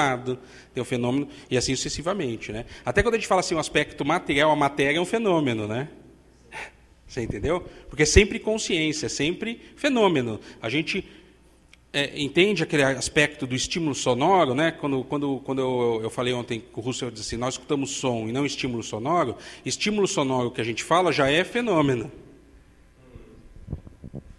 estado, tem o fenômeno, e assim sucessivamente. Né? Até quando a gente fala assim, o aspecto material, a matéria é um fenômeno. Né? Você entendeu? Porque é sempre consciência, é sempre fenômeno. A gente entende aquele aspecto do estímulo sonoro, né? Quando eu falei ontem com o Russell, eu disse assim, nós escutamos som e não estímulo sonoro que a gente fala já é fenômeno.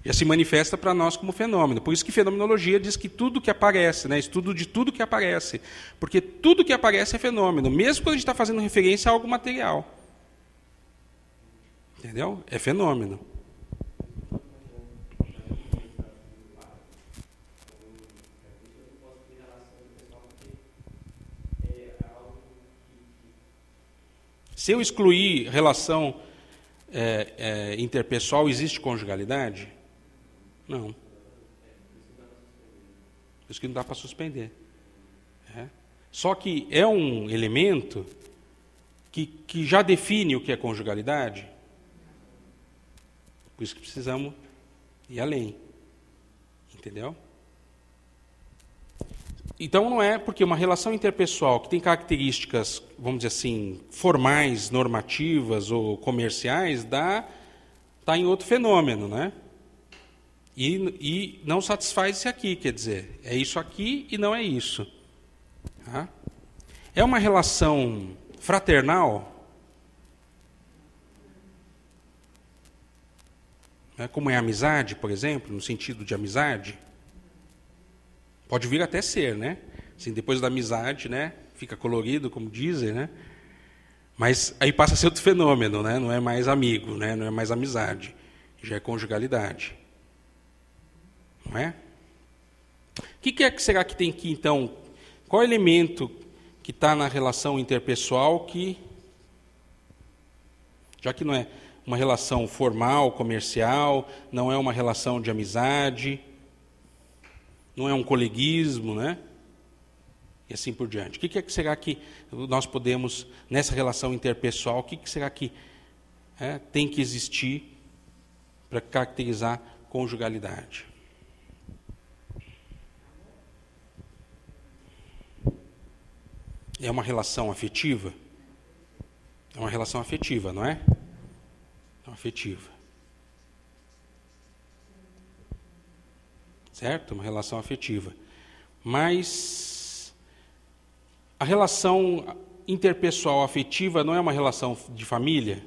Já se manifesta para nós como fenômeno. Por isso que fenomenologia diz que tudo que aparece, né? Estudo de tudo que aparece. Porque tudo que aparece é fenômeno, mesmo quando a gente está fazendo referência a algo material. Entendeu? É fenômeno. Se eu excluir relação interpessoal, existe conjugalidade? Não. Por isso que não dá para suspender. Só que é um elemento que já define o que é conjugalidade. Por isso que precisamos ir além. Entendeu? Então não é porque uma relação interpessoal que tem características, vamos dizer assim, formais, normativas ou comerciais, está em outro fenômeno, né? E não satisfaz isso aqui, quer dizer, é isso aqui e não é isso. Tá? É uma relação fraternal, né, como é a amizade, por exemplo, no sentido de amizade. Pode vir até ser, né? Assim, depois da amizade, né, fica colorido, como dizem, né? Mas aí passa a ser outro fenômeno, né? Não é mais amigo, né? Não é mais amizade, já é conjugalidade. Não é? O que será que tem aqui, então? Qual é o elemento que está na relação interpessoal que, já que não é uma relação formal, comercial, não é uma relação de amizade, não é um coleguismo, né? E assim por diante. O que será que nós podemos, nessa relação interpessoal, o que será que tem que existir para caracterizar conjugalidade? É uma relação afetiva? É uma relação afetiva, não é? É uma afetiva. Certo? Uma relação afetiva. Mas a relação interpessoal afetiva não é uma relação de família?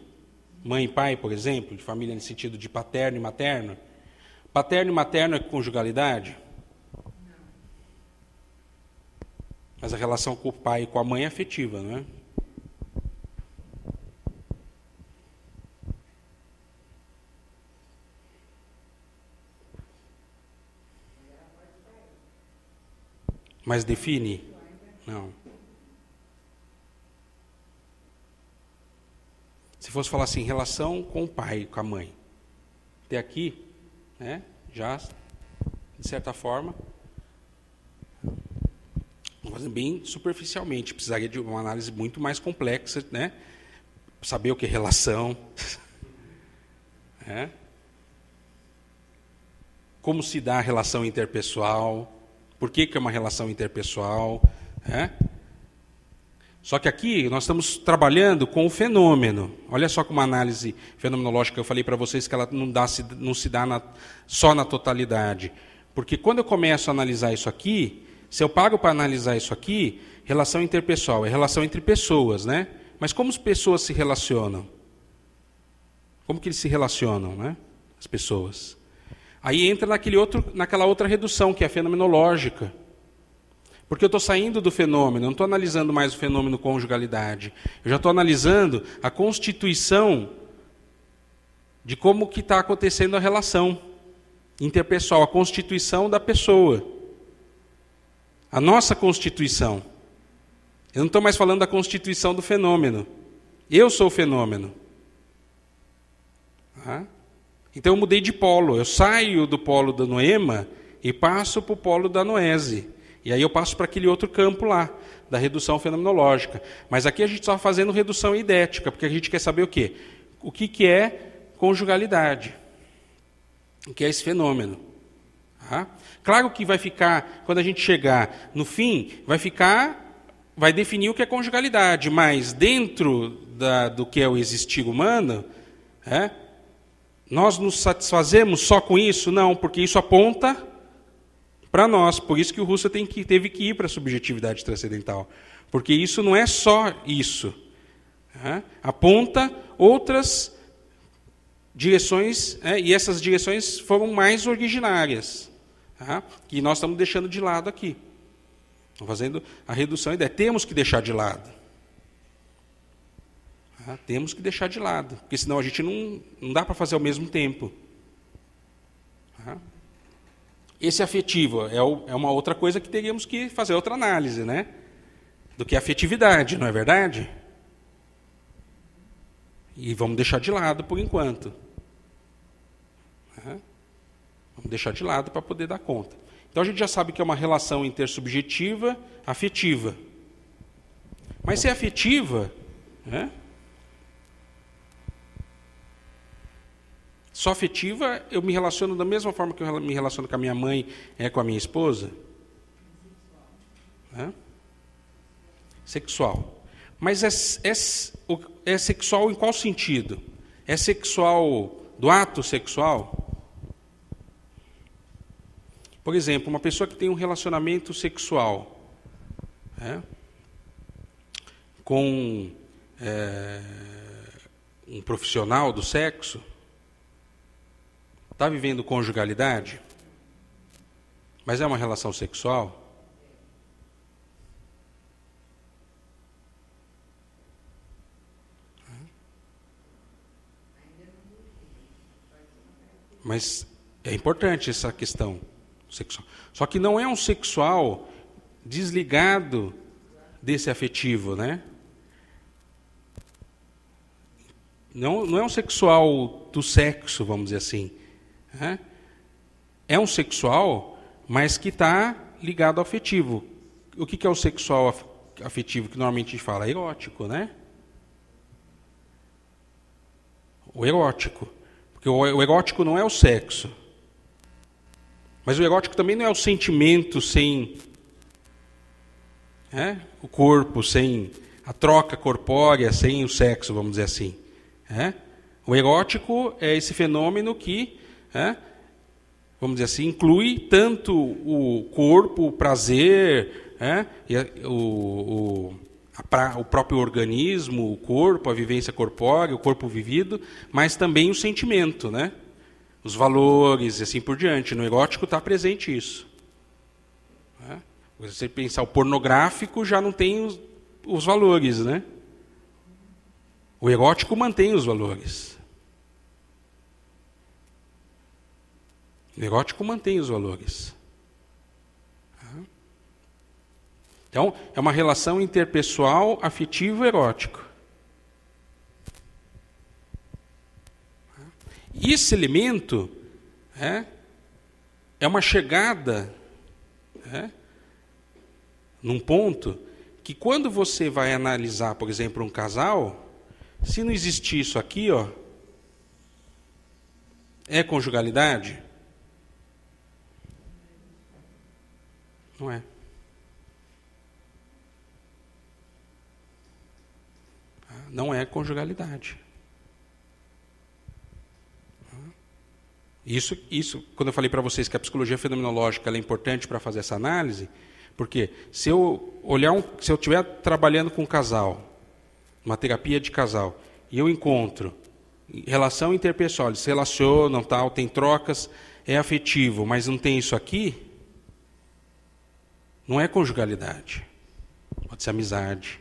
Mãe e pai, por exemplo, de família no sentido de paterno e materno? Paterno e materno é conjugalidade? Mas a relação com o pai e com a mãe é afetiva, não é? Mas define? Não. Se fosse falar assim, relação com o pai, com a mãe. Até aqui, né, já, de certa forma, fazendo bem superficialmente. Precisaria de uma análise muito mais complexa, né? Saber o que é relação. Como se dá a relação interpessoal. Por que é uma relação interpessoal? Só que aqui nós estamos trabalhando com o fenômeno. Olha só como a análise fenomenológica, eu falei para vocês que ela não se dá só na totalidade. Porque quando eu começo a analisar isso aqui, se eu paro para analisar isso aqui, relação interpessoal é relação entre pessoas, né? Mas como as pessoas se relacionam? Como que eles se relacionam, né? As pessoas. Aí entra naquela outra redução, que é a fenomenológica. Porque eu estou saindo do fenômeno, não estou analisando mais o fenômeno conjugalidade. Eu já estou analisando a constituição de como que está acontecendo a relação interpessoal, a constituição da pessoa. A nossa constituição. Eu não estou mais falando da constituição do fenômeno. Eu sou o fenômeno. Então eu mudei de polo. Eu saio do polo da noema e passo para o polo da noese. E aí eu passo para aquele outro campo lá, da redução fenomenológica. Mas aqui a gente está fazendo redução idética, porque a gente quer saber o quê? O que é conjugalidade? O que é esse fenômeno? Tá? Claro que vai ficar, quando a gente chegar no fim, vai definir o que é conjugalidade, mas dentro do que é o existir humano, nós nos satisfazemos só com isso? Não, porque isso aponta para nós. Por isso que o Husserl teve que ir para a subjetividade transcendental. Porque isso não é só isso. Aponta outras direções, e essas direções foram mais originárias, que nós estamos deixando de lado aqui. Estamos fazendo a redução da ideia. Temos que deixar de lado. Temos que deixar de lado, porque senão a gente não dá para fazer ao mesmo tempo. Esse afetivo é uma outra coisa que teríamos que fazer outra análise, né? Do que a afetividade, não é verdade? E vamos deixar de lado por enquanto. Vamos deixar de lado para poder dar conta. Então a gente já sabe que é uma relação intersubjetiva, afetiva. Mas se é afetiva, só afetiva, eu me relaciono da mesma forma que eu me relaciono com a minha mãe, com a minha esposa? Sexual. Mas é sexual em qual sentido? É sexual do ato sexual? Por exemplo, uma pessoa que tem um relacionamento sexual com um profissional do sexo, está vivendo conjugalidade, mas é uma relação sexual? Mas é importante essa questão sexual. Só que não é um sexual desligado desse afetivo, né? Não é um sexual do sexo, vamos dizer assim. É um sexual, mas que está ligado ao afetivo. O que é o sexual afetivo que normalmente a gente fala? Erótico, né? O erótico. Porque o erótico não é o sexo. Mas o erótico também não é o sentimento sem o corpo, sem a troca corpórea, sem o sexo, vamos dizer assim. O erótico é esse fenômeno que, vamos dizer assim, inclui tanto o corpo, o prazer, o próprio organismo, o corpo, a vivência corpórea, o corpo vivido, mas também o sentimento, né? Os valores e assim por diante. No erótico está presente isso. Se você pensar o pornográfico, já não tem os valores, né? O erótico mantém os valores. O erótico mantém os valores. Então, é uma relação interpessoal, afetivo e erótico. E esse elemento é uma chegada num ponto que quando você vai analisar, por exemplo, um casal, se não existir isso aqui, é conjugalidade? Não é. Não é conjugalidade. Isso, quando eu falei para vocês que a psicologia fenomenológica ela é importante para fazer essa análise, porque se eu estiver trabalhando com um casal, uma terapia de casal, e eu encontro relação interpessoal, eles se relacionam, tal, tem trocas, é afetivo, mas não tem isso aqui, não é conjugalidade. Pode ser amizade.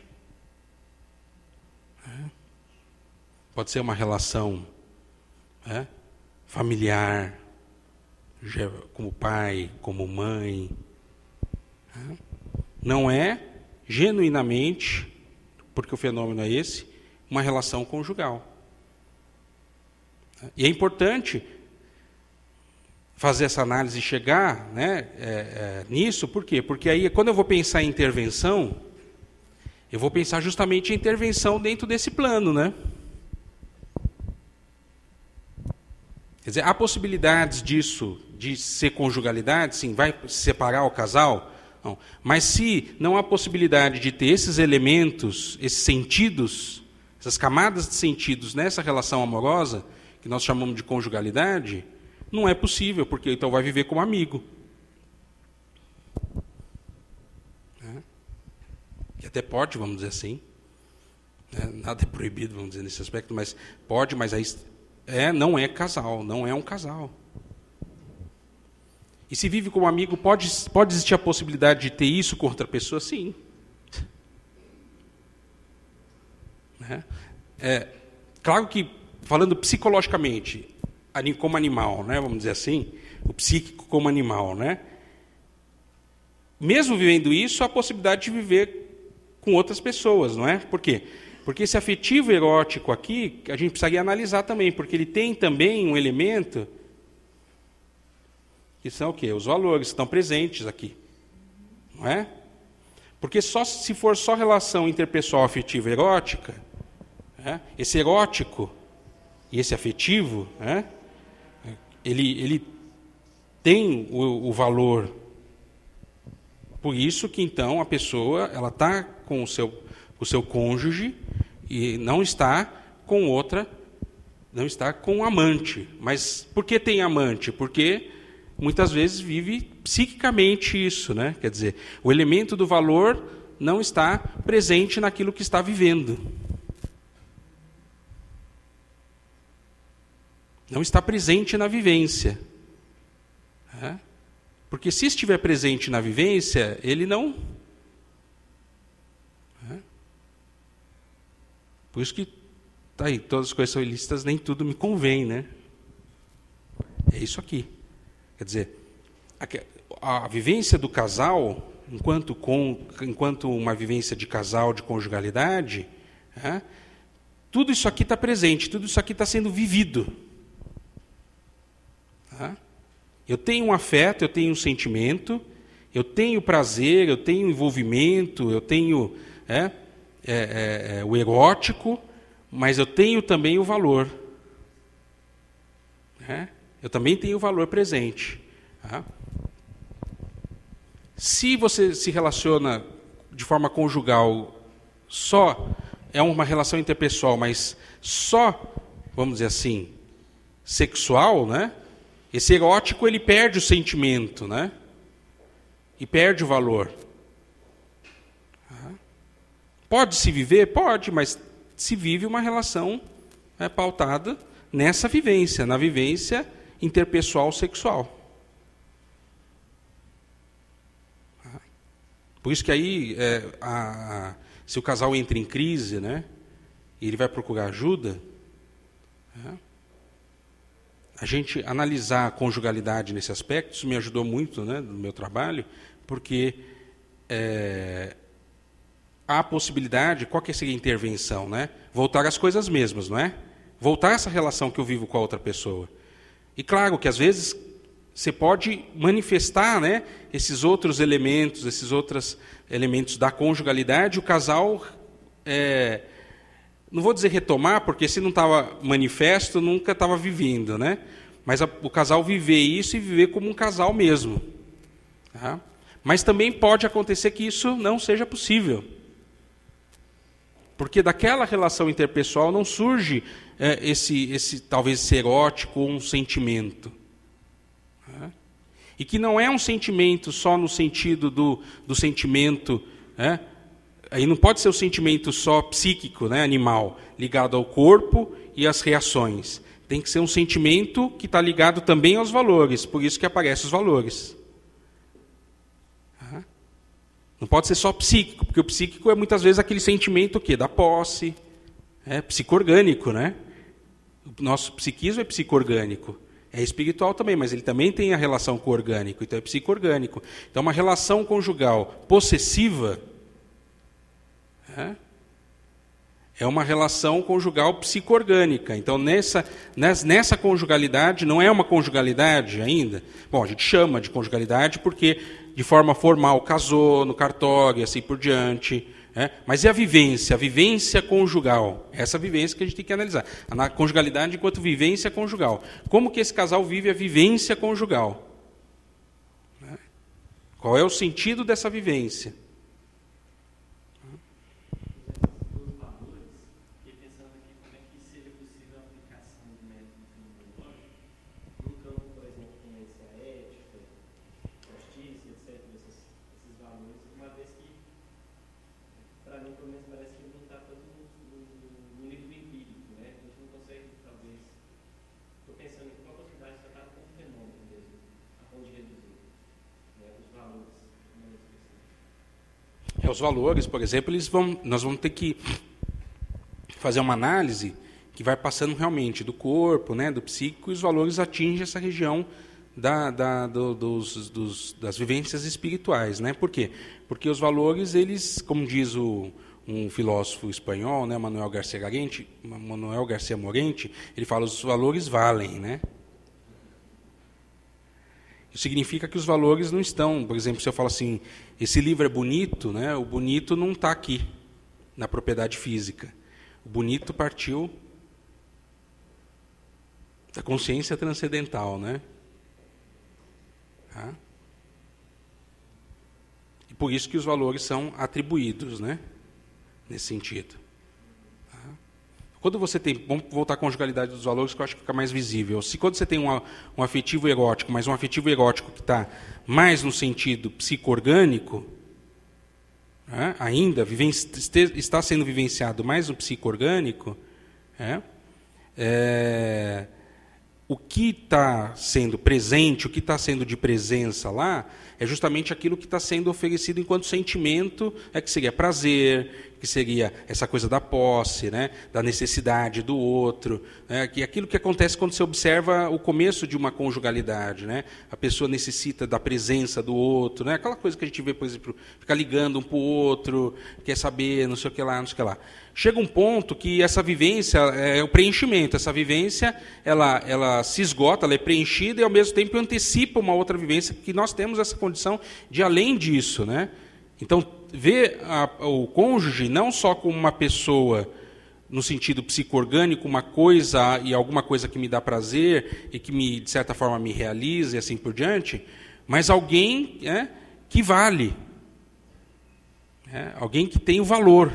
Pode ser uma relação familiar, como pai, como mãe. Não é genuinamente, porque o fenômeno é esse, uma relação conjugal. E é importante fazer essa análise e chegar nisso, por quê? Porque aí, quando eu vou pensar em intervenção, eu vou pensar justamente em intervenção dentro desse plano, né? Quer dizer, há possibilidades disso, de ser conjugalidade, sim, vai separar o casal? Não. Mas se não há possibilidade de ter esses elementos, esses sentidos, essas camadas de sentidos nessa relação amorosa, que nós chamamos de conjugalidade, não é possível, porque então vai viver como amigo. Que até pode, vamos dizer assim. Nada é proibido, vamos dizer, nesse aspecto, mas pode, mas aí não é casal, não é um casal. E se vive como amigo, pode existir a possibilidade de ter isso com outra pessoa? Sim. Claro que, falando psicologicamente, como animal, né, vamos dizer assim, o psíquico como animal, né, mesmo vivendo isso, há a possibilidade de viver com outras pessoas, não é? Por quê? Porque esse afetivo erótico aqui, a gente precisaria analisar também, porque ele tem também um elemento que são o quê? Os valores que estão presentes aqui, não é? Porque se for só relação interpessoal afetiva erótica, esse erótico e esse afetivo, ele tem o valor. Por isso que, então, a pessoa ela está com o seu cônjuge e não está com outra, não está com um amante. Mas por que tem amante? Porque muitas vezes vive psiquicamente isso, né? Quer dizer, o elemento do valor não está presente naquilo que está vivendo. Não está presente na vivência. Porque se estiver presente na vivência, ele não... Por isso que, tá aí, todas as coisas são ilícitas, nem tudo me convém, né? É isso aqui. Quer dizer, a vivência do casal, enquanto uma vivência de casal, de conjugalidade, tudo isso aqui está presente, tudo isso aqui está sendo vivido. Eu tenho um afeto, eu tenho um sentimento, eu tenho prazer, eu tenho envolvimento, eu tenho o erótico, mas eu tenho também o valor. Eu também tenho o valor presente. Se você se relaciona de forma conjugal, é uma relação interpessoal, mas só, vamos dizer assim, sexual, né? Esse erótico ele perde o sentimento, né? E perde o valor. Pode se viver? Pode, mas se vive uma relação pautada nessa vivência, na vivência interpessoal sexual. Por isso que aí, se o casal entra em crise, né, e ele vai procurar ajuda, a gente analisar a conjugalidade nesse aspecto, isso me ajudou muito, né, no meu trabalho, porque há a possibilidade, qual que seria a intervenção, né? Voltar às coisas mesmas, não é? Voltar a essa relação que eu vivo com a outra pessoa. E claro que às vezes você pode manifestar, né, esses outros elementos da conjugalidade, o casal, não vou dizer retomar, porque se não estava manifesto, nunca estava vivendo, né? Mas o casal viver isso e viver como um casal mesmo. Mas também pode acontecer que isso não seja possível. Porque daquela relação interpessoal não surge talvez esse erótico ou um sentimento. E que não é um sentimento só no sentido do sentimento... Aí não pode ser o sentimento só psíquico, né, animal, ligado ao corpo e às reações. Tem que ser um sentimento que está ligado também aos valores, por isso que aparecem os valores. Não pode ser só psíquico, porque o psíquico é muitas vezes aquele sentimento da posse, psico-orgânico, né? O nosso psiquismo é psico-orgânico. É espiritual também, mas ele também tem a relação com o orgânico, então é psico-orgânico. Então uma relação conjugal possessiva é uma relação conjugal psico-orgânica. Então, nessa conjugalidade, não é uma conjugalidade ainda. Bom, a gente chama de conjugalidade porque, de forma formal, casou no cartório, assim por diante. Mas e a vivência? A vivência conjugal. Essa vivência que a gente tem que analisar. A conjugalidade enquanto vivência conjugal. Como que esse casal vive a vivência conjugal? Qual é o sentido dessa vivência? Os valores, por exemplo, nós vamos ter que fazer uma análise que vai passando realmente do corpo, do psíquico, e os valores atingem essa região das vivências espirituais. Por quê? Porque os valores, eles, como diz um filósofo espanhol, Manuel García Morente, ele fala: os valores valem, Isso significa que os valores não estão, por exemplo, se eu falo assim, esse livro é bonito, o bonito não está aqui, na propriedade física. O bonito partiu da consciência transcendental, E por isso que os valores são atribuídos, nesse sentido. Quando você tem, vamos voltar à conjugalidade dos valores, que eu acho que fica mais visível. Se quando você tem um afetivo erótico, mas um afetivo erótico que está mais no sentido psico-orgânico, ainda está sendo vivenciado mais no psico-orgânico, o que está sendo presente, o que está sendo de presença lá, é justamente aquilo que está sendo oferecido enquanto sentimento, que seria prazer, que seria essa coisa da posse, da necessidade do outro, que aquilo que acontece quando você observa o começo de uma conjugalidade, a pessoa necessita da presença do outro, aquela coisa que a gente vê, por exemplo, ficar ligando um para o outro, quer saber, não sei o que lá, não sei o que lá. Chega um ponto que essa vivência é o preenchimento, essa vivência ela se esgota, ela é preenchida e ao mesmo tempo antecipa uma outra vivência, que nós temos essa condição de além disso, Então, ver o cônjuge não só como uma pessoa no sentido psico-orgânico, uma coisa e alguma coisa que me dá prazer e que de certa forma me realiza e assim por diante, mas alguém que vale, alguém que tem o valor,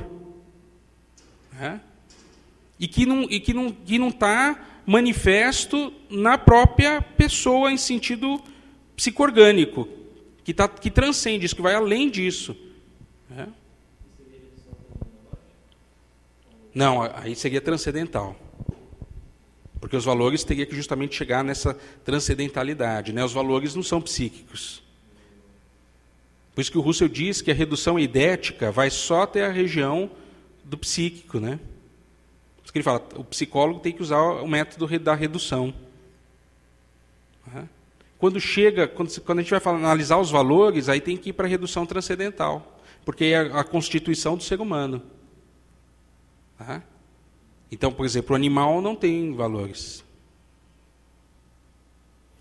e que não está manifesto na própria pessoa em sentido psico-orgânico, que transcende isso, que vai além disso. Não, aí seria transcendental. Porque os valores teriam que justamente chegar nessa transcendentalidade. Os valores não são psíquicos. Por isso que o Russell diz que a redução eidética vai só até a região do psíquico. Por isso que ele fala, o psicólogo tem que usar o método da redução. Quando a gente vai analisar os valores, aí tem que ir para a redução transcendental, porque é a constituição do ser humano. Então, por exemplo, o animal não tem valores.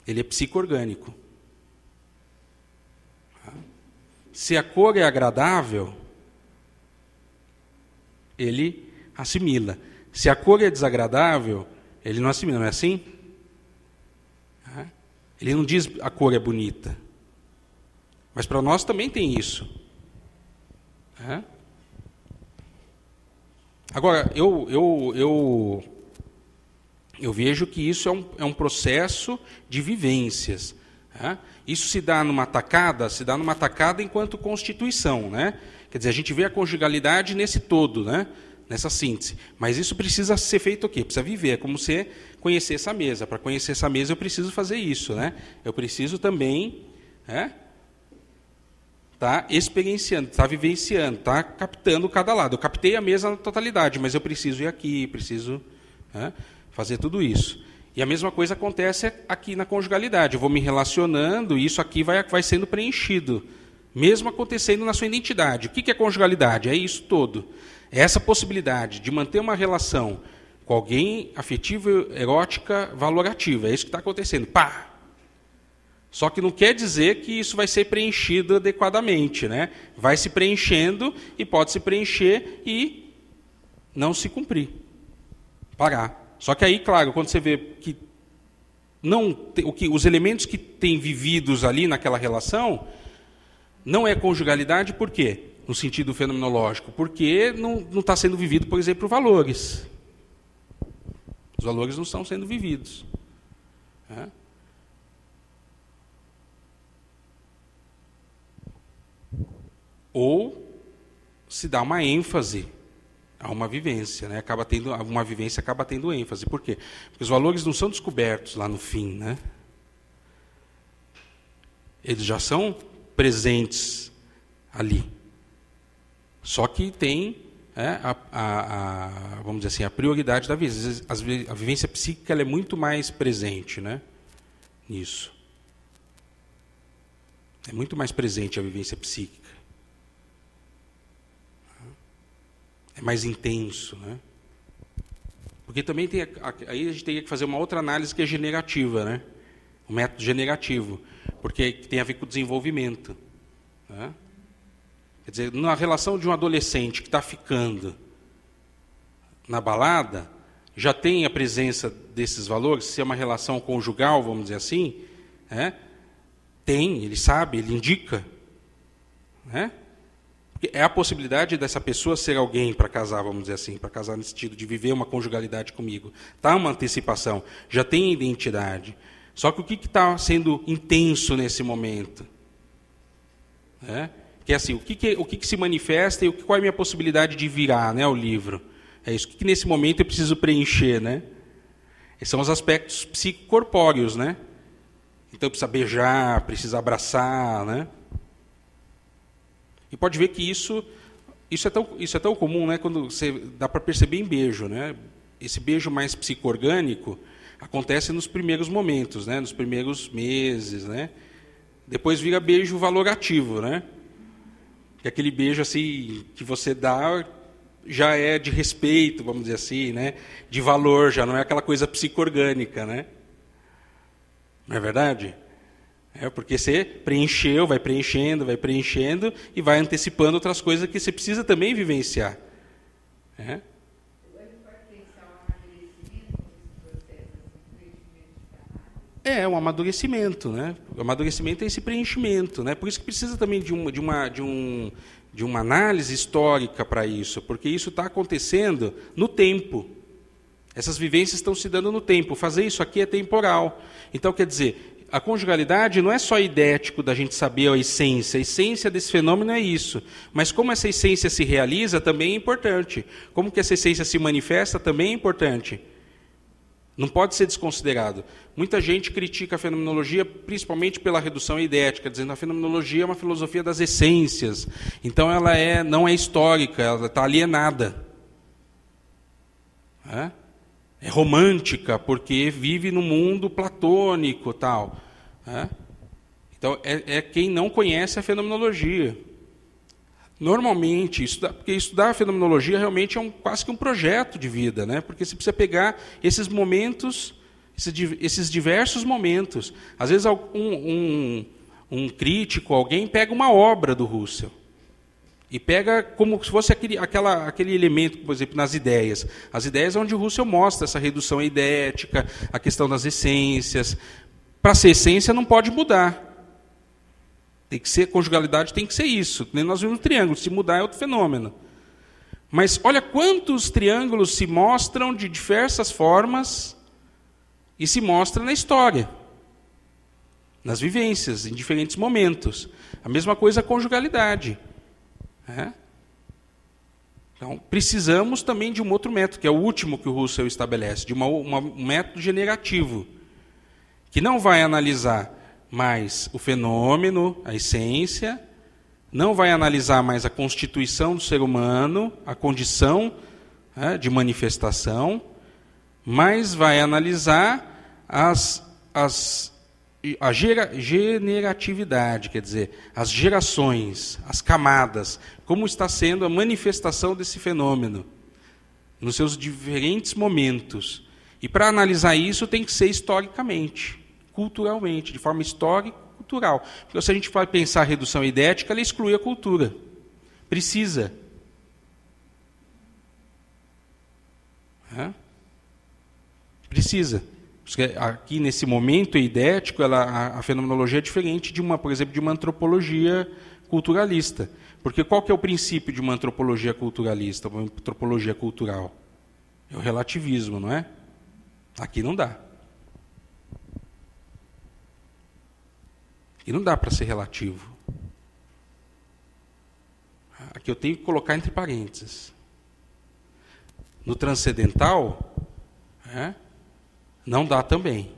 Ele é psico-orgânico. Se a cor é agradável, ele assimila. Se a cor é desagradável, ele não assimila, não é assim? Ele não diz a cor é bonita. Mas para nós também tem isso. Agora, eu vejo que isso é um processo de vivências. Isso se dá numa tacada enquanto constituição. Quer dizer, a gente vê a conjugalidade nesse todo, nessa síntese. Mas isso precisa ser feito o quê? Precisa viver. É como você conhecer essa mesa. Para conhecer essa mesa, eu preciso fazer isso. Eu preciso também tá experienciando, tá vivenciando, tá captando cada lado. Eu captei a mesa na totalidade, mas eu preciso ir aqui, preciso fazer tudo isso. E a mesma coisa acontece aqui na conjugalidade. Eu vou me relacionando e isso aqui vai sendo preenchido, mesmo acontecendo na sua identidade. O que é conjugalidade? É isso todo. É essa possibilidade de manter uma relação com alguém afetiva, erótica, valorativa. É isso que está acontecendo. Pá! Só que não quer dizer que isso vai ser preenchido adequadamente, né? Vai se preenchendo e pode se preencher e não se cumprir. Parar. Só que aí, claro, quando você vê que os elementos que têm vividos ali naquela relação não é conjugalidade, por quê? No sentido fenomenológico, porque não está sendo vivido, por exemplo, valores. Os valores não estão sendo vividos. Ou se dá uma ênfase a uma vivência, né? Uma vivência acaba tendo ênfase. Por quê? Porque os valores não são descobertos lá no fim, né? Eles já são presentes ali. Só que tem vamos dizer assim, a prioridade da vivência. A vivência psíquica ela é muito mais presente, né? Nisso. É muito mais presente a vivência psíquica. É mais intenso, né? Porque também aí a gente teria que fazer uma outra análise que é generativa, né? O método generativo, porque tem a ver com o desenvolvimento. Né? Quer dizer, na relação de um adolescente que está ficando na balada, já tem a presença desses valores, se é uma relação conjugal, vamos dizer assim, tem, ele sabe, ele indica, né? É a possibilidade dessa pessoa ser alguém para casar, vamos dizer assim, para casar no sentido de viver uma conjugalidade comigo. Está uma antecipação, já tem identidade. Só que o que está sendo intenso nesse momento? Que é assim, o que se manifesta e qual é a minha possibilidade de virar, né, o livro? É isso. O que nesse momento eu preciso preencher, né? Esses são os aspectos psicocorpóreos, né? Então precisa beijar, precisa abraçar, né? E pode ver que isso é tão comum, né? Quando dá para perceber em beijo, né? Esse beijo mais psico-orgânico acontece nos primeiros momentos, né? Nos primeiros meses, né? Depois vira beijo valorativo, né? Que aquele beijo assim que você dá já é de respeito, vamos dizer assim, né? De valor, já não é aquela coisa psico-orgânica, né? Não é verdade? Porque você preencheu, vai preenchendo e vai antecipando outras coisas que você precisa também vivenciar. É um amadurecimento, né? O amadurecimento é esse preenchimento, né? Por isso que precisa também de uma análise histórica para isso, porque isso está acontecendo no tempo. Essas vivências estão se dando no tempo. Fazer isso aqui é temporal. Então, quer dizer, a conjugalidade não é só idético da gente saber a essência desse fenômeno é isso. Mas como essa essência se realiza também é importante. Como que essa essência se manifesta também é importante. Não pode ser desconsiderado. Muita gente critica a fenomenologia principalmente pela redução idética, dizendo que a fenomenologia é uma filosofia das essências. Então ela não é histórica, ela está alienada. É romântica, porque vive no mundo platônico, tal. Então, é quem não conhece a fenomenologia. Normalmente, porque estudar a fenomenologia realmente é quase que um projeto de vida, né? Porque você precisa pegar esses momentos, esses diversos momentos. Às vezes, um crítico, alguém pega uma obra do Husserl, e pega como se fosse aquele elemento, por exemplo, nas ideias. As ideias é onde o Husserl mostra essa redução idética, a questão das essências. Para ser essência não pode mudar. Tem que ser, conjugalidade tem que ser isso. Nem nós vimos no triângulo, se mudar é outro fenômeno. Mas olha quantos triângulos se mostram de diversas formas e se mostra na história. Nas vivências, em diferentes momentos. A mesma coisa a conjugalidade. Então, precisamos também de um outro método, que é o último que o Husserl estabelece, de um método generativo, que não vai analisar mais o fenômeno, a essência, não vai analisar mais a constituição do ser humano, a condição de manifestação, mas vai analisar a generatividade, quer dizer, as gerações, as camadas, como está sendo a manifestação desse fenômeno, nos seus diferentes momentos. E para analisar isso tem que ser historicamente. culturalmente, de forma histórica e cultural. Porque se a gente vai pensar a redução idética, ela exclui a cultura. Precisa. Precisa. Porque aqui, nesse momento idético, a fenomenologia é diferente de por exemplo, de uma antropologia culturalista. Porque qual que é o princípio de uma antropologia culturalista, uma antropologia cultural? É o relativismo, não é? Aqui não dá. Aqui não dá para ser relativo. Aqui eu tenho que colocar entre parênteses. No transcendental, não dá também.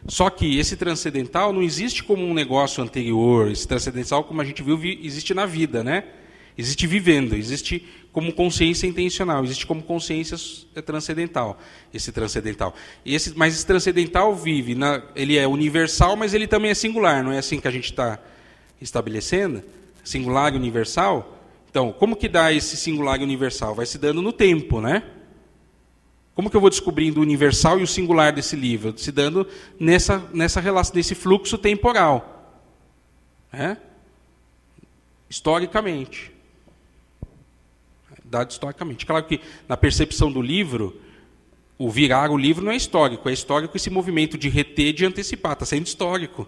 Só que esse transcendental não existe como um negócio anterior. Esse transcendental, como a gente viu, existe na vida, né? Existe vivendo, existe como consciência intencional, existe como consciência transcendental, esse transcendental. Mas esse transcendental vive, ele é universal, mas ele também é singular, não é assim que a gente está estabelecendo? Singular e universal? Então, como que dá esse singular e universal? Vai se dando no tempo, né? Como que eu vou descobrindo o universal e o singular desse livro? Se dando nessa relação, nesse fluxo temporal. Historicamente. Dado historicamente. Claro que na percepção do livro, o virar o livro não é histórico esse movimento de reter, de antecipar, está sendo histórico.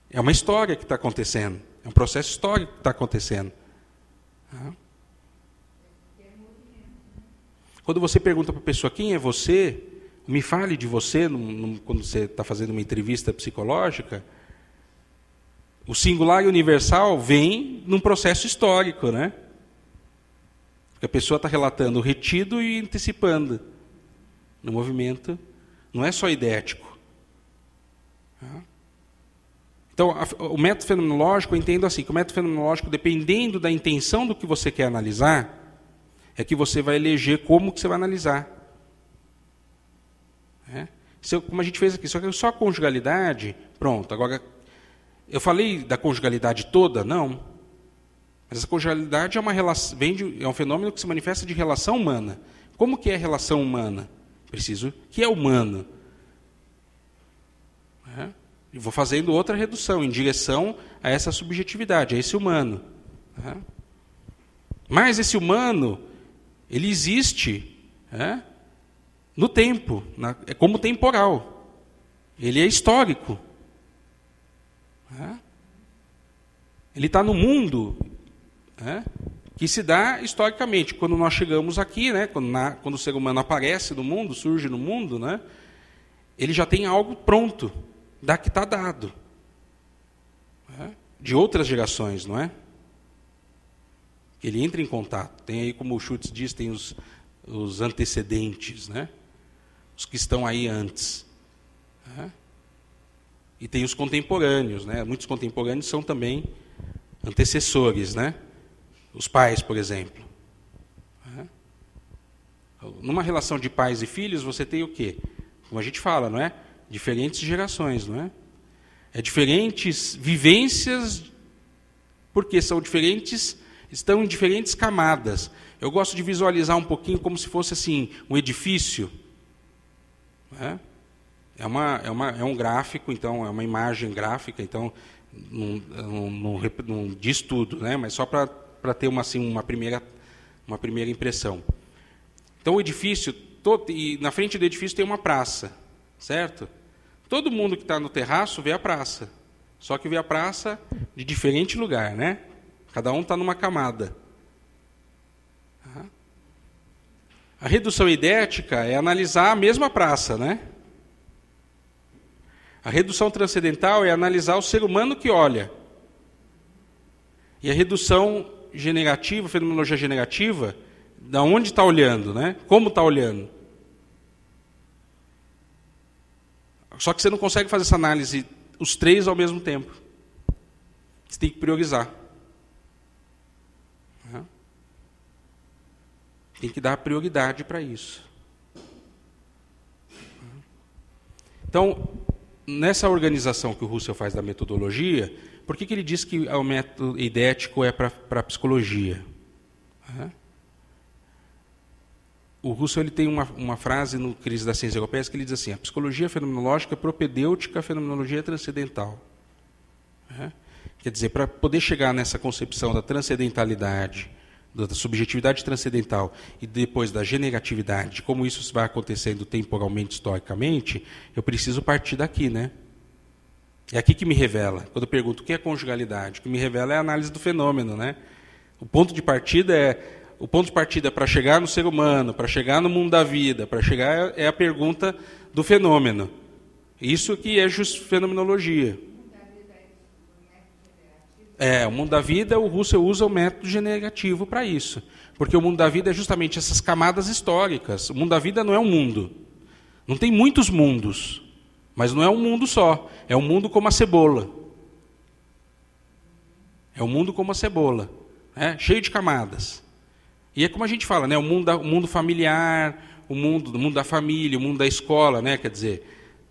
É uma história que está acontecendo, é um processo histórico que está acontecendo. Quando você pergunta para a pessoa quem é você, me fale de você, quando você está fazendo uma entrevista psicológica, o singular e universal vem num processo histórico, né? Porque a pessoa está relatando o retido e antecipando no movimento. Não é só idético. Então, o método fenomenológico, eu entendo assim, que o método fenomenológico, dependendo da intenção do que você quer analisar, é que você vai eleger como que você vai analisar. Como a gente fez aqui, só a conjugalidade, pronto, agora... Eu falei da conjugalidade toda? Não. Mas a conjugalidade é um fenômeno que se manifesta de relação humana. Como que é a relação humana? Preciso que é humano. E vou fazendo outra redução em direção a essa subjetividade, a esse humano. Mas esse humano, ele existe no tempo, é como temporal. Ele é histórico. Ele está no mundo que se dá historicamente. Quando nós chegamos aqui, quando o ser humano aparece no mundo, surge no mundo, ele já tem algo pronto, que está dado. De outras gerações, não é? Ele entra em contato. Tem aí, como o Schutz diz, tem os antecedentes, os que estão aí antes. E tem os contemporâneos, Muitos contemporâneos são também antecessores, Os pais, por exemplo. Numa relação de pais e filhos, você tem o quê? Como a gente fala, não é? Diferentes gerações, não é? Diferentes vivências, porque são diferentes, estão em diferentes camadas. Eu gosto de visualizar um pouquinho como se fosse assim, um edifício. É um gráfico, então, é uma imagem gráfica, então, não diz tudo, mas só para ter uma primeira impressão. Então, o edifício, e na frente do edifício tem uma praça, certo? Todo mundo que está no terraço vê a praça, só que vê a praça de diferente lugar, Cada um está numa camada. A redução idética é analisar a mesma praça, A redução transcendental é analisar o ser humano que olha. E a redução generativa, fenomenologia generativa, da onde está olhando, Como está olhando. Só que você não consegue fazer essa análise, os três ao mesmo tempo. Você tem que priorizar. Tem que dar prioridade para isso. Então, nessa organização que o Husserl faz da metodologia, por que ele diz que o método idético é para a psicologia? o Russell ele tem uma frase no Crise da Ciência Europeia que ele diz assim: a psicologia fenomenológica é propedêutica, a fenomenologia é transcendental. Quer dizer, para poder chegar nessa concepção da transcendentalidade, da subjetividade transcendental e depois da generatividade, de como isso vai acontecendo temporalmente, historicamente, eu preciso partir daqui, né? É aqui que me revela. Quando eu pergunto o que é conjugalidade, o que me revela é a análise do fenômeno, né? O ponto de partida para chegar no ser humano, para chegar no mundo da vida, para chegar é a pergunta do fenômeno. Isso que é fenomenologia. O mundo da vida, o Russell usa o método generativo para isso. Porque o mundo da vida é justamente essas camadas históricas. O mundo da vida não é um mundo. Não tem muitos mundos, mas não é um mundo só. É um mundo como a cebola. É um mundo como a cebola, cheio de camadas. E é como a gente fala, né? O mundo familiar, o mundo da família, o mundo da escola, né? Quer dizer,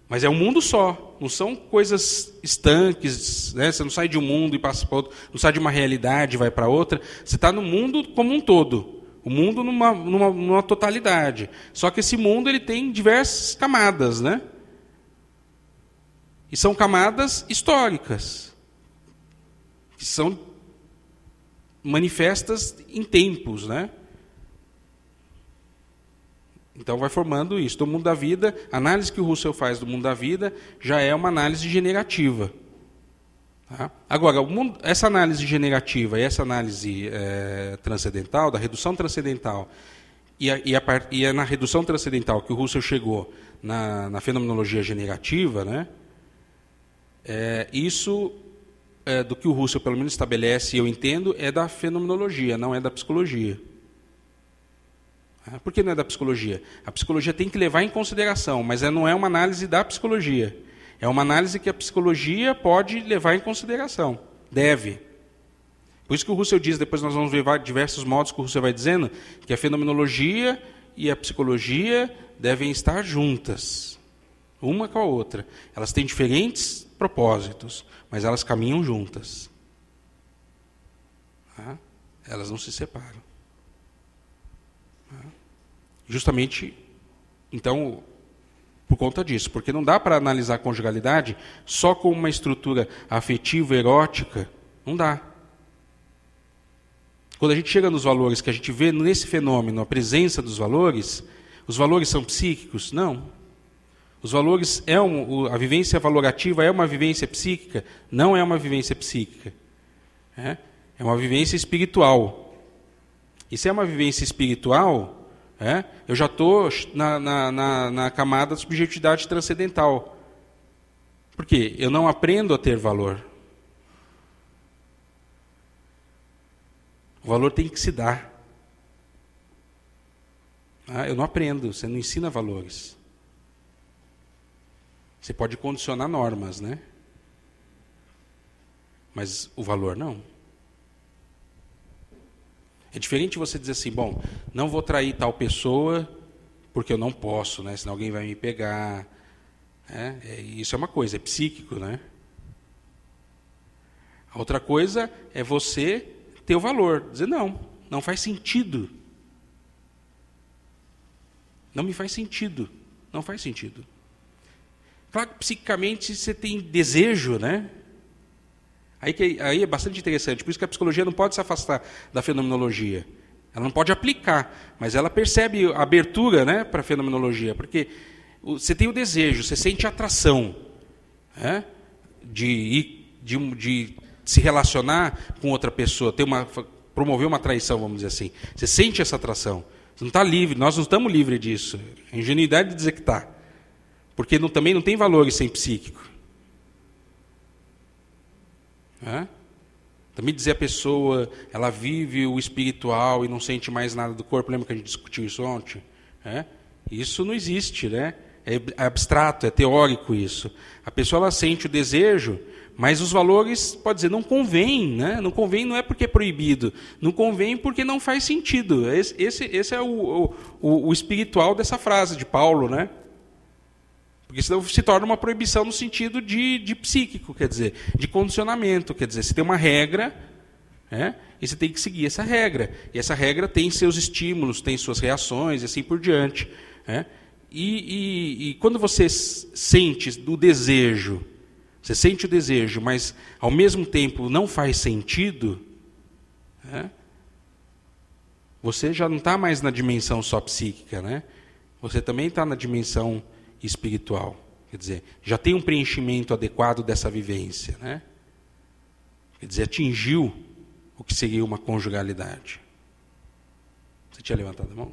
mas é um mundo só, não são coisas estanques, né? Você não sai de um mundo e passa para outro, não sai de uma realidade e vai para outra, você está no mundo como um todo, o mundo numa totalidade. Só que esse mundo ele tem diversas camadas, né? E são camadas históricas, que são manifestas em tempos, né? Então vai formando isso. Do mundo da vida, a análise que o Russell faz do mundo da vida já é uma análise generativa. Tá? Agora, essa análise generativa e essa análise transcendental, da redução transcendental, e é na redução transcendental que o Russell chegou na fenomenologia generativa, né? Isso do que o Russell pelo menos estabelece, eu entendo, é da fenomenologia, não é da psicologia. Por que não é da psicologia? A psicologia tem que levar em consideração, mas não é uma análise da psicologia. É uma análise que a psicologia pode levar em consideração, deve. Por isso que o Russell diz, depois nós vamos ver diversos modos que o Russell vai dizendo, que a fenomenologia e a psicologia devem estar juntas, uma com a outra. Elas têm diferentes propósitos, mas elas caminham juntas. Elas não se separam. Justamente, então, por conta disso, porque não dá para analisar a conjugalidade só com uma estrutura afetiva, erótica, não dá. Quando a gente chega nos valores, que a gente vê nesse fenômeno a presença dos valores, os valores são psíquicos? Não. Os valores, a vivência valorativa é uma vivência psíquica? Não é uma vivência psíquica. É uma vivência espiritual. E se é uma vivência espiritual, eu já estou na camada da subjetividade transcendental. Por quê? Eu não aprendo a ter valor. O valor tem que se dar. Eu não aprendo, você não ensina valores. Você pode condicionar normas, né? Mas o valor não. É diferente você dizer assim, bom, não vou trair tal pessoa porque eu não posso, né? Senão alguém vai me pegar. Isso é uma coisa, é psíquico, né? A outra coisa é você ter o valor. Dizer, não faz sentido. Não me faz sentido. Não faz sentido. Claro que psiquicamente você tem desejo, né? Aí é bastante interessante. Por isso que a psicologia não pode se afastar da fenomenologia. Ela não pode aplicar, mas ela percebe a abertura, né, para a fenomenologia. Porque você tem o desejo, você sente atração, de se relacionar com outra pessoa, promover uma traição, vamos dizer assim. Você sente essa atração. Você não está livre, nós não estamos livres disso. É ingenuidade de dizer que está. Porque também não tem valores sem psíquico. Também dizer a pessoa, ela vive o espiritual e não sente mais nada do corpo, lembra que a gente discutiu isso ontem? Isso não existe, né? É abstrato, é teórico isso. A pessoa ela sente o desejo, mas os valores, pode dizer, não convém, né? Não convém não é porque é proibido, não convém porque não faz sentido. Esse é o espiritual dessa frase de Paulo, né? Porque senão se torna uma proibição no sentido de psíquico, quer dizer, de condicionamento. Quer dizer, se tem uma regra, E você tem que seguir essa regra. E essa regra tem seus estímulos, tem suas reações, e assim por diante. E quando você sente o desejo, você sente o desejo, mas ao mesmo tempo não faz sentido, você já não está mais na dimensão só psíquica, né? Você também está na dimensão espiritual. Quer dizer, já tem um preenchimento adequado dessa vivência, né? Quer dizer, atingiu o que seria uma conjugalidade. Você tinha levantado a mão?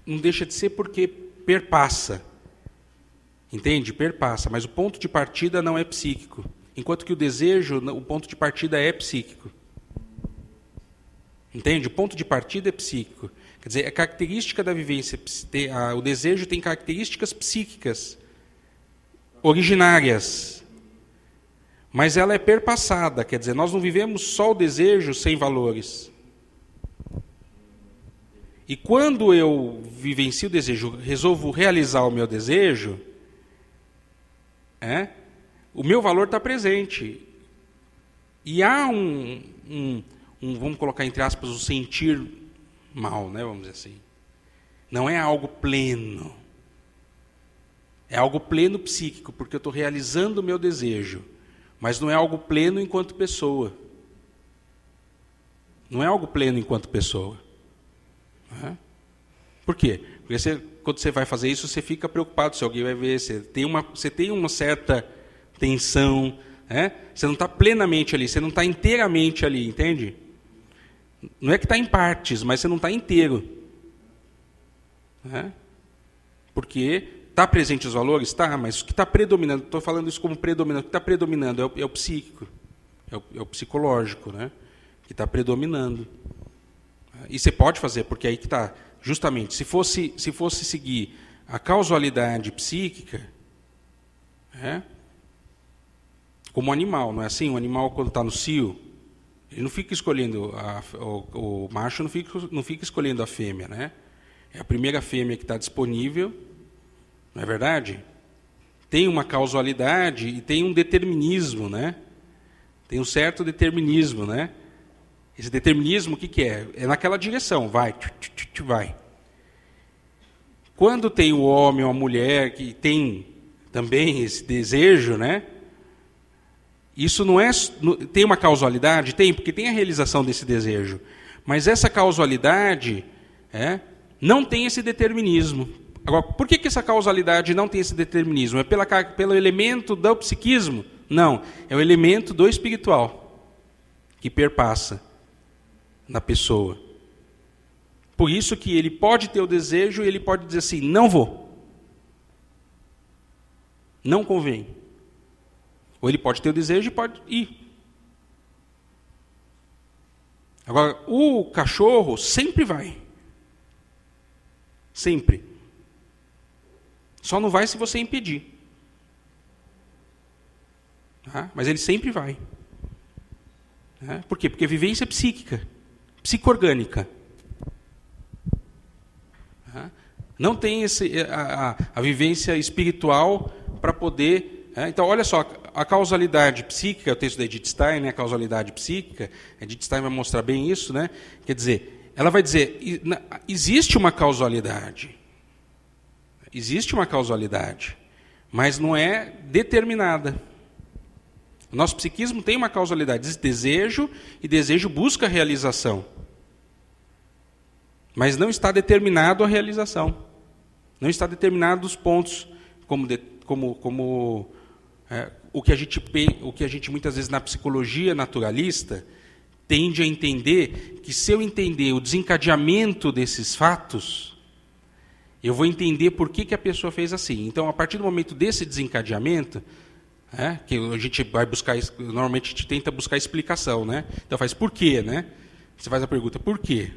Não deixa de ser porque perpassa. Entende? Perpassa. Mas o ponto de partida não é psíquico. Enquanto que o desejo, o ponto de partida é psíquico. Entende? O ponto de partida é psíquico. Quer dizer, a característica da vivência, o desejo tem características psíquicas, originárias. Mas ela é perpassada. Quer dizer, nós não vivemos só o desejo sem valores. E quando eu vivencio o desejo, resolvo realizar o meu desejo, o meu valor está presente. E há vamos colocar entre aspas, o sentir mal, né, vamos dizer assim. Não é algo pleno. É algo pleno psíquico, porque eu estou realizando o meu desejo. Mas não é algo pleno enquanto pessoa. Não é algo pleno enquanto pessoa. Por quê? Porque quando você vai fazer isso, você fica preocupado se alguém vai ver, você tem uma certa tensão, você não está plenamente ali, você não está inteiramente ali, entende? Não é que está em partes, mas você não está inteiro. Porque está presente os valores? Está, mas o que está predominando, estou falando isso como predominante, o que está predominando é o psíquico, é o psicológico, né? Que está predominando. E você pode fazer, porque aí que está, justamente, se fosse seguir a causalidade psíquica, como um animal, não é assim? O animal, quando está no cio, ele não fica escolhendo, o macho não fica escolhendo a fêmea, né? É a primeira fêmea que está disponível, não é verdade? Tem uma causalidade e tem um determinismo, né? Tem um certo determinismo, né? Esse determinismo, o que é? É naquela direção, vai. Quando tem o homem ou a mulher que tem também esse desejo, né? Isso não é... Tem uma causalidade? Tem, porque tem a realização desse desejo. Mas essa causalidade não tem esse determinismo. Agora, por que essa causalidade não tem esse determinismo? É pelo elemento do psiquismo? Não, é o elemento do espiritual que perpassa na pessoa. Por isso que ele pode ter o desejo e ele pode dizer assim, não vou. Não convém. Ou ele pode ter o desejo e pode ir. Agora, o cachorro sempre vai. Sempre. Só não vai se você impedir. Mas ele sempre vai. Por quê? Porque vivência é psíquica. Psico-orgânica. Não tem a vivência espiritual para poder... Então, olha só, a causalidade psíquica, o texto da Edith Stein, a causalidade psíquica, a Edith Stein vai mostrar bem isso, né? Quer dizer, ela vai dizer, existe uma causalidade. Existe uma causalidade, mas não é determinada. O nosso psiquismo tem uma causalidade, diz desejo, e desejo busca a realização. Mas não está determinado a realização. Não está determinado os pontos, o que a gente muitas vezes na psicologia naturalista tende a entender que se eu entender o desencadeamento desses fatos, eu vou entender por que a pessoa fez assim. Então, a partir do momento desse desencadeamento, Que a gente vai buscar, normalmente a gente tenta buscar explicação, né? Então faz por quê, né? Você faz a pergunta, por quê?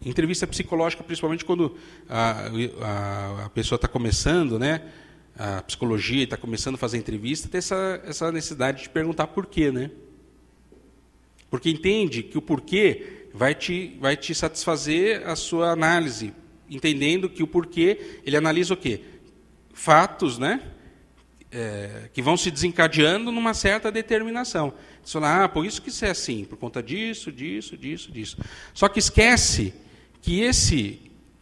Entrevista psicológica, principalmente quando a pessoa está começando, né? A psicologia está começando a fazer entrevista, tem essa necessidade de perguntar por quê, né? Porque entende que o porquê vai te satisfazer a sua análise, entendendo que o porquê, ele analisa o quê? Fatos, né? Que vão se desencadeando numa certa determinação. Você fala, por isso que isso é assim, por conta disso, disso, disso, disso. Só que esquece que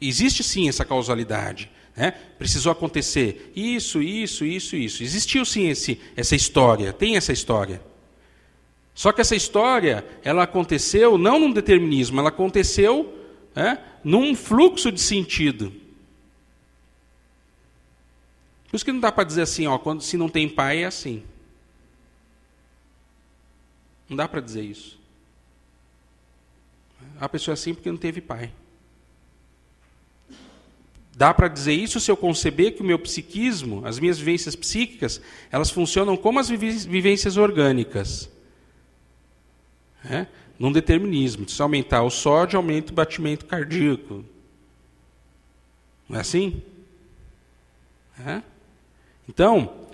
existe sim essa causalidade. Né? Precisou acontecer isso, isso, isso, isso. Existiu sim essa história, tem essa história. Só que essa história, ela aconteceu não num determinismo, ela aconteceu num fluxo de sentido. Por isso que não dá para dizer assim, se não tem pai é assim. Não dá para dizer isso. A pessoa é assim porque não teve pai. Dá para dizer isso se eu conceber que o meu psiquismo, as minhas vivências psíquicas, elas funcionam como as vivências orgânicas. Num determinismo. Se aumentar o sódio, aumenta o batimento cardíaco. Não é assim? Então,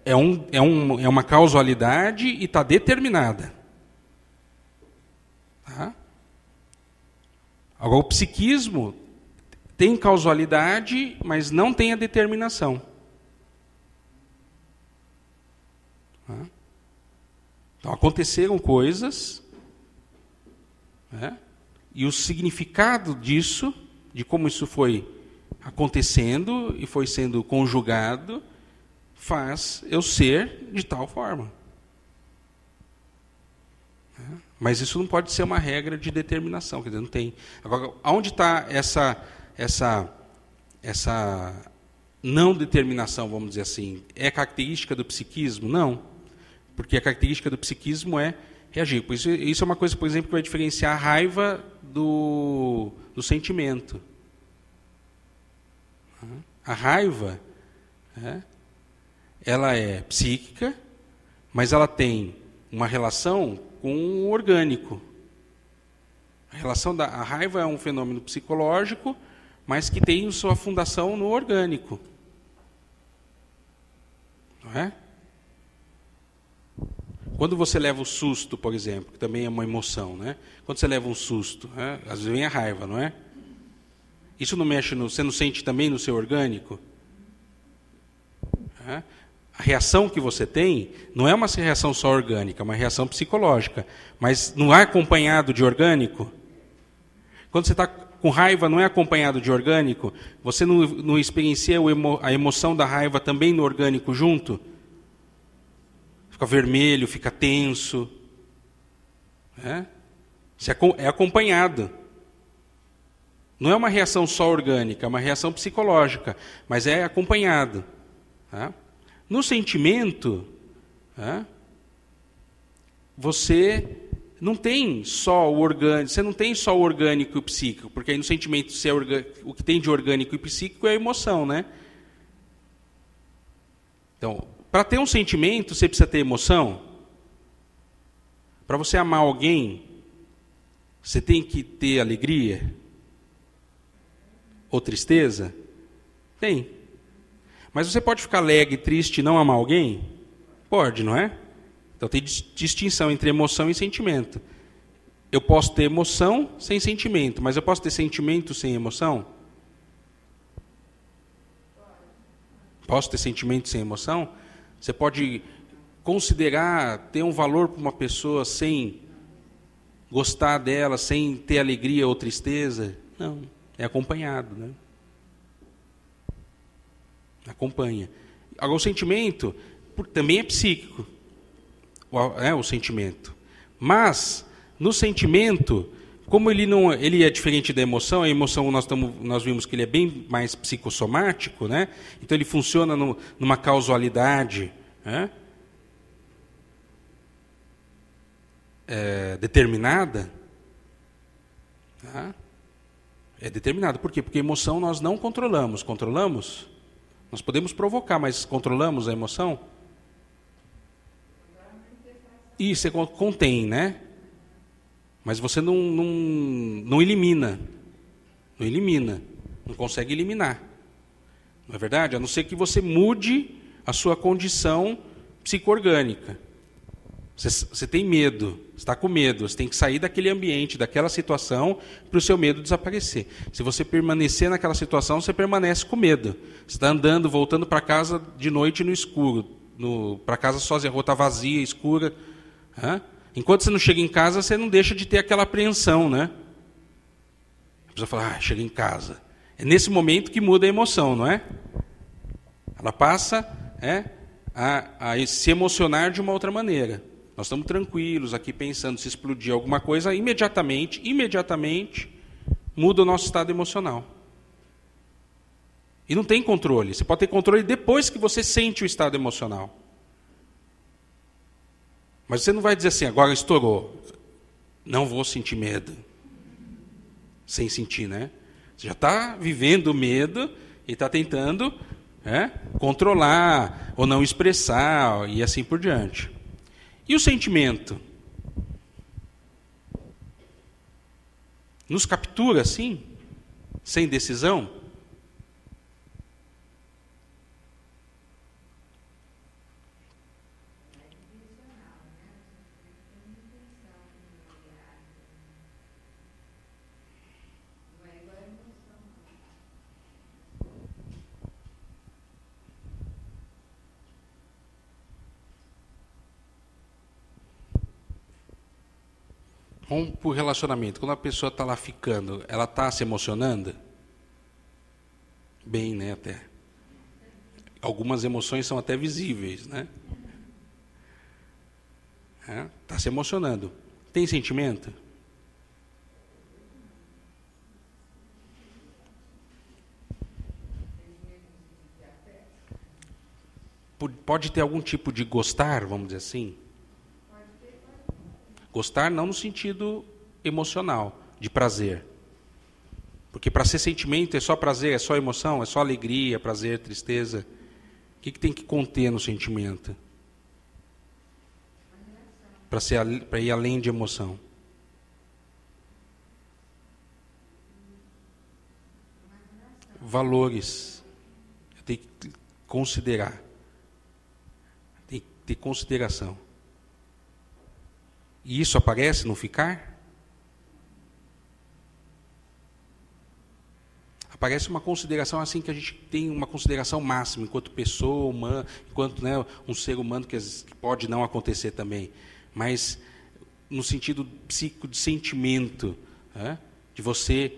é uma causalidade e está determinada. Agora, o psiquismo tem causalidade, mas não tem a determinação. Então, aconteceram coisas, e o significado disso, de como isso foi acontecendo e foi sendo conjugado, faz eu ser de tal forma. Mas isso não pode ser uma regra de determinação, quer dizer, não tem. Agora, onde está essa não determinação, vamos dizer assim? É característica do psiquismo? Não. Porque a característica do psiquismo é reagir. Isso é uma coisa, por exemplo, que vai diferenciar a raiva do sentimento. A raiva, ela é psíquica, mas ela tem uma relação com o orgânico. A raiva é um fenômeno psicológico, mas que tem sua fundação no orgânico. Não é? Quando você leva o susto, por exemplo, que também é uma emoção, né? Quando você leva um susto, às vezes vem a raiva, não é? Isso não mexe você não sente também no seu orgânico? A reação que você tem não é uma reação só orgânica, é uma reação psicológica. Mas não é acompanhado de orgânico? Quando você está com raiva, não é acompanhado de orgânico? Você não experiencia a emoção da raiva também no orgânico junto? Fica vermelho, fica tenso. É acompanhado. Não é uma reação só orgânica, é uma reação psicológica, mas é acompanhado. No sentimento, você não tem só o orgânico, você não tem só o orgânico e o psíquico, porque aí no sentimento o que tem de orgânico e psíquico é a emoção, né? Então, para ter um sentimento, você precisa ter emoção. Para você amar alguém, você tem que ter alegria ou tristeza? Tem. Mas você pode ficar alegre, triste e não amar alguém? Pode, não é? Então tem distinção entre emoção e sentimento. Eu posso ter emoção sem sentimento, mas eu posso ter sentimento sem emoção? Posso ter sentimento sem emoção? Você pode considerar ter um valor para uma pessoa sem gostar dela, sem ter alegria ou tristeza? Não, é acompanhado, né? Acompanha. Agora, o sentimento também é psíquico, o sentimento. Mas, no sentimento, como ele é diferente da emoção, a emoção nós vimos que ele é bem mais psicossomático, né? Então ele funciona numa causalidade, né? Determinada. Tá? É determinada. Por quê? Porque a emoção nós não controlamos. Controlamos? Nós podemos provocar, mas controlamos a emoção? E você contém, né? Mas você não elimina. Não elimina. Não consegue eliminar. Não é verdade? A não ser que você mude a sua condição psico-orgânica. Você tem medo, você está com medo, você tem que sair daquele ambiente, daquela situação, para o seu medo desaparecer. Se você permanecer naquela situação, você permanece com medo. Você está andando, voltando para casa de noite no escuro, para casa sozinha, a rua está vazia, escura. Enquanto você não chega em casa, você não deixa de ter aquela apreensão, né? A pessoa fala, chega em casa. É nesse momento que muda a emoção, não é? Ela passa a se emocionar de uma outra maneira. Nós estamos tranquilos aqui pensando, se explodir alguma coisa, imediatamente, muda o nosso estado emocional. E não tem controle. Você pode ter controle depois que você sente o estado emocional. Mas você não vai dizer assim, agora estourou. Não vou sentir medo. Sem sentir, né? Você já está vivendo o medo e está tentando controlar ou não expressar e assim por diante. E o sentimento? Nos captura, assim? Sem decisão? Vamos para o relacionamento. Quando a pessoa está lá ficando, ela está se emocionando? Bem, né, até. Algumas emoções são até visíveis, né? Está se emocionando. Tem sentimento? Pode ter algum tipo de gostar, vamos dizer assim? Gostar não no sentido emocional, de prazer. Porque para ser sentimento é só prazer, é só emoção, é só alegria, prazer, tristeza. O que tem que conter no sentimento? Para ir além de emoção. Valores. Tem que considerar. Tem que ter consideração. E isso aparece no ficar? Aparece uma consideração assim que a gente tem uma consideração máxima enquanto pessoa humana, enquanto um ser humano que pode não acontecer também, mas no sentido psíquico de sentimento, de você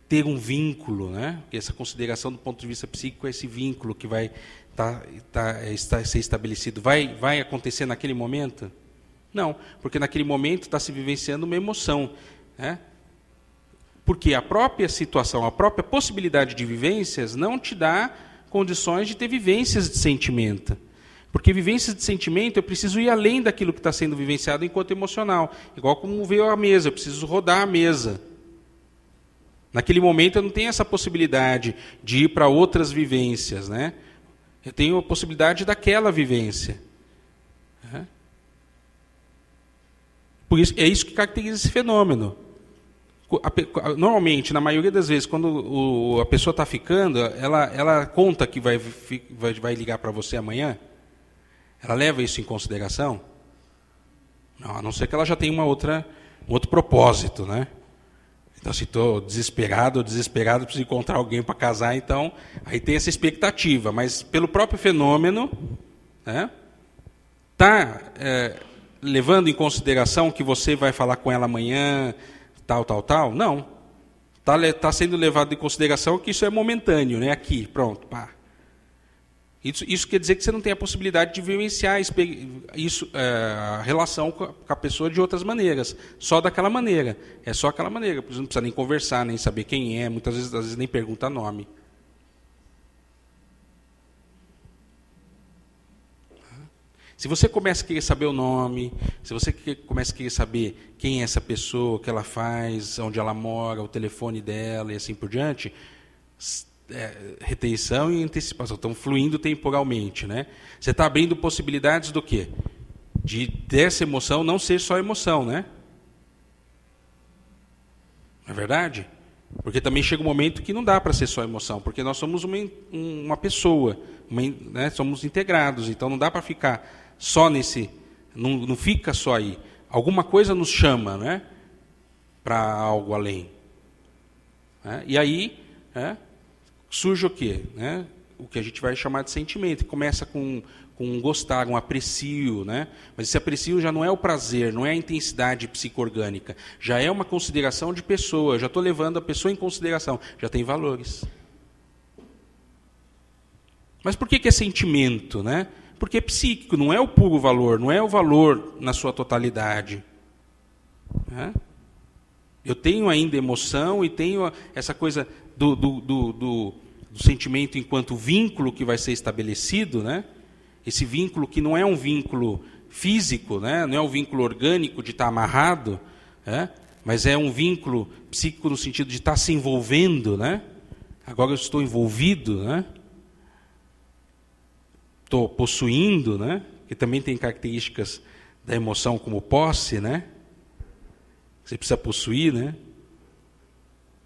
ter um vínculo, porque essa consideração do ponto de vista psíquico é esse vínculo que vai ser estabelecido. Vai acontecer naquele momento? Não, porque naquele momento está se vivenciando uma emoção. Porque a própria situação, a própria possibilidade de vivências não te dá condições de ter vivências de sentimento. Porque vivências de sentimento, eu preciso ir além daquilo que está sendo vivenciado enquanto emocional. Igual como veio a mesa, eu preciso rodar a mesa. Naquele momento eu não tenho essa possibilidade de ir para outras vivências. Eu tenho a possibilidade daquela vivência. Por isso, é isso que caracteriza esse fenômeno. Normalmente, na maioria das vezes, quando a pessoa está ficando, ela conta que vai ligar para você amanhã? Ela leva isso em consideração? Não, a não ser que ela já tenha um outro propósito, né? Então, se estou desesperado ou desesperado, preciso encontrar alguém para casar, então, aí tem essa expectativa. Mas, pelo próprio fenômeno, levando em consideração que você vai falar com ela amanhã, tal, não. Está sendo levado em consideração que isso é momentâneo, aqui, pronto, pá. Isso quer dizer que você não tem a possibilidade de vivenciar a relação com a pessoa de outras maneiras, só daquela maneira. É só aquela maneira, por exemplo, não precisa nem conversar, nem saber quem é, muitas vezes, às vezes nem pergunta nome. Se você começa a querer saber o nome, se você começa a querer saber quem é essa pessoa, o que ela faz, onde ela mora, o telefone dela e assim por diante, retenção e antecipação estão fluindo temporalmente, Você está abrindo possibilidades do quê? dessa emoção não ser só emoção, né? Não é verdade? Porque também chega um momento que não dá para ser só emoção, porque nós somos uma pessoa, né? Somos integrados, então não dá para ficar só nesse, não fica só aí. Alguma coisa nos chama, né? Para algo além. Né? E aí, né? Surge o quê? Né? O que a gente vai chamar de sentimento. Começa com um gostar, um aprecio, né? Mas esse aprecio já não é o prazer, não é a intensidade psicoorgânica, já é uma consideração de pessoa, já estou levando a pessoa em consideração, já tem valores. Mas por que é sentimento, né? Porque é psíquico, não é o puro valor, não é o valor na sua totalidade. Né? Eu tenho ainda emoção e tenho essa coisa do sentimento enquanto vínculo que vai ser estabelecido, né? Esse vínculo que não é um vínculo físico, né? Não é um vínculo orgânico de estar amarrado, né? Mas é um vínculo psíquico no sentido de estar se envolvendo, né? Agora eu estou envolvido, né? Estou possuindo, né? Que também tem características da emoção como posse, né? Você precisa possuir, né?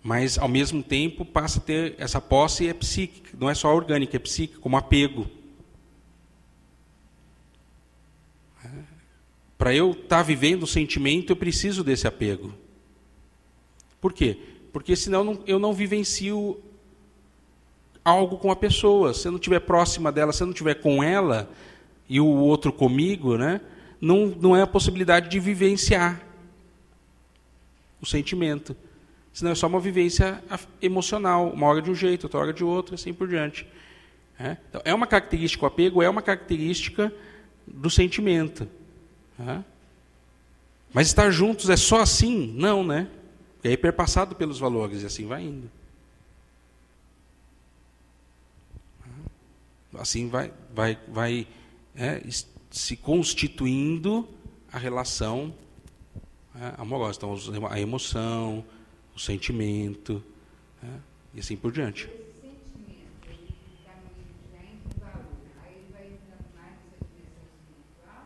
Mas, ao mesmo tempo, passa a ter essa posse é psíquica, não é só orgânica, é psíquica, como apego. Para eu estar vivendo o sentimento, eu preciso desse apego. Por quê? Porque senão eu não vivencio algo com a pessoa. Se eu não estiver próxima dela, se eu não estiver com ela e o outro comigo, né, não é a possibilidade de vivenciar o sentimento. Senão é só uma vivência emocional, uma hora de um jeito, outra hora de outro, assim por diante. Então, é uma característica, o apego é uma característica do sentimento. Mas estar juntos é só assim? Não, né? Porque é perpassado pelos valores e assim vai indo. Assim vai se constituindo a relação amorosa. Então, a emoção, o sentimento, e assim por diante. Esse sentimento, ele está já entra em valor, aí ele vai entrando mais nessa dimensão espiritual?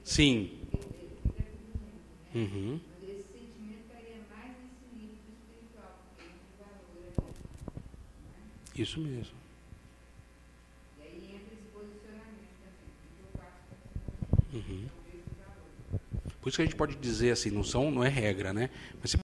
Sim. Ele fica tudo junto, né? Uhum. Mas esse sentimento estaria mais nesse nível espiritual, porque entra em valor ali. Né? Isso mesmo. E aí entra esse posicionamento também. O que eu faço para esse valor? Por isso que a gente pode dizer assim, não é regra, né? Mas você